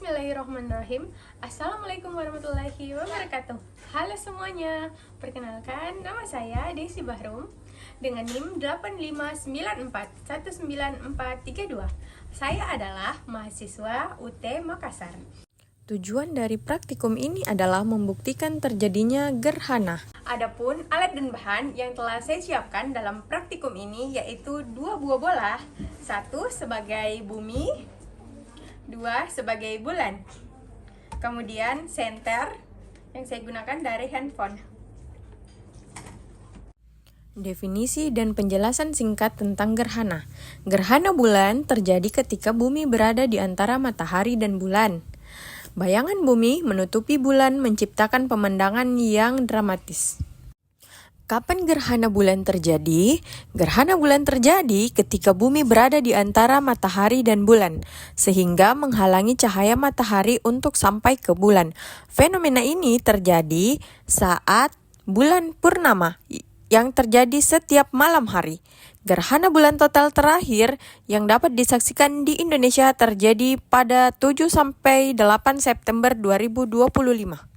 Bismillahirrahmanirrahim. Assalamualaikum warahmatullahi wabarakatuh. Halo semuanya, perkenalkan nama saya Desi Bahrum dengan NIM 859419432. Saya adalah mahasiswa UT Makassar. Tujuan dari praktikum ini adalah membuktikan terjadinya gerhana. Adapun alat dan bahan yang telah saya siapkan dalam praktikum ini yaitu 2 buah bola, 1 sebagai bumi, 2 sebagai bulan. Kemudian senter yang saya gunakan dari handphone. Definisi dan penjelasan singkat tentang gerhana. Gerhana bulan terjadi ketika bumi berada di antara matahari dan bulan. Bayangan bumi menutupi bulan menciptakan pemandangan yang dramatis. Kapan gerhana bulan terjadi? Gerhana bulan terjadi ketika bumi berada di antara matahari dan bulan, sehingga menghalangi cahaya matahari untuk sampai ke bulan. Fenomena ini terjadi saat bulan purnama yang terjadi setiap malam hari. Gerhana bulan total terakhir yang dapat disaksikan di Indonesia terjadi pada 7-8 September 2025.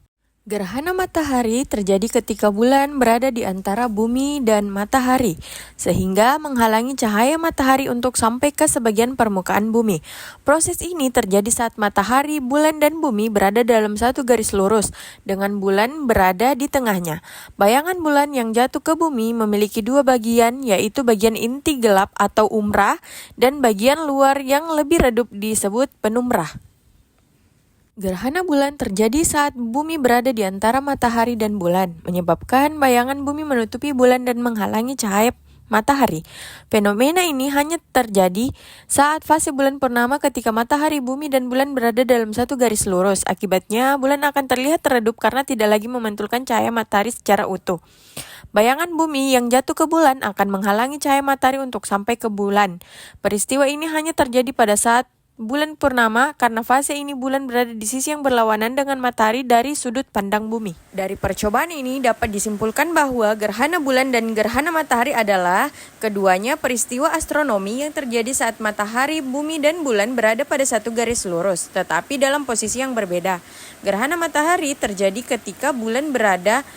Gerhana matahari terjadi ketika bulan berada di antara bumi dan matahari, sehingga menghalangi cahaya matahari untuk sampai ke sebagian permukaan bumi. Proses ini terjadi saat matahari, bulan, dan bumi berada dalam satu garis lurus, dengan bulan berada di tengahnya. Bayangan bulan yang jatuh ke bumi memiliki 2 bagian, yaitu bagian inti gelap atau umrah, dan bagian luar yang lebih redup disebut penumrah. Gerhana bulan terjadi saat bumi berada di antara matahari dan bulan, menyebabkan bayangan bumi menutupi bulan dan menghalangi cahaya matahari. Fenomena ini hanya terjadi saat fase bulan purnama ketika matahari, bumi, dan bulan berada dalam satu garis lurus. Akibatnya, bulan akan terlihat redup karena tidak lagi memantulkan cahaya matahari secara utuh. Bayangan bumi yang jatuh ke bulan akan menghalangi cahaya matahari untuk sampai ke bulan. Peristiwa ini hanya terjadi pada saat bulan purnama karena fase ini bulan berada di sisi yang berlawanan dengan matahari dari sudut pandang bumi. Dari percobaan ini dapat disimpulkan bahwa gerhana bulan dan gerhana matahari adalah keduanya peristiwa astronomi yang terjadi saat matahari, bumi, dan bulan berada pada satu garis lurus, tetapi dalam posisi yang berbeda. Gerhana matahari terjadi ketika bulan berada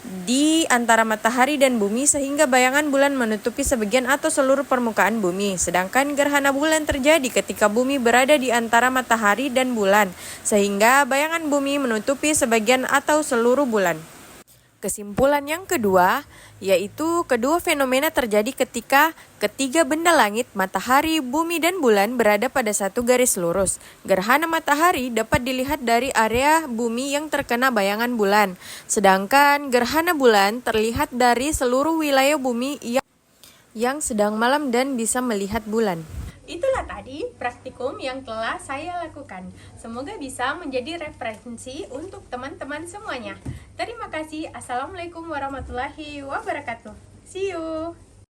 di antara matahari dan bumi sehingga bayangan bulan menutupi sebagian atau seluruh permukaan bumi. Sedangkan gerhana bulan terjadi ketika bumi berada di antara matahari dan bulan sehingga bayangan bumi menutupi sebagian atau seluruh bulan. Kesimpulan yang kedua, yaitu kedua fenomena terjadi ketika ketiga benda langit, matahari, bumi, dan bulan berada pada satu garis lurus. Gerhana matahari dapat dilihat dari area bumi yang terkena bayangan bulan, sedangkan gerhana bulan terlihat dari seluruh wilayah bumi yang sedang malam dan bisa melihat bulan. Itulah tadi praktikum yang telah saya lakukan. Semoga bisa menjadi referensi untuk teman-teman semuanya. Terima kasih. Assalamualaikum warahmatullahi wabarakatuh. See you.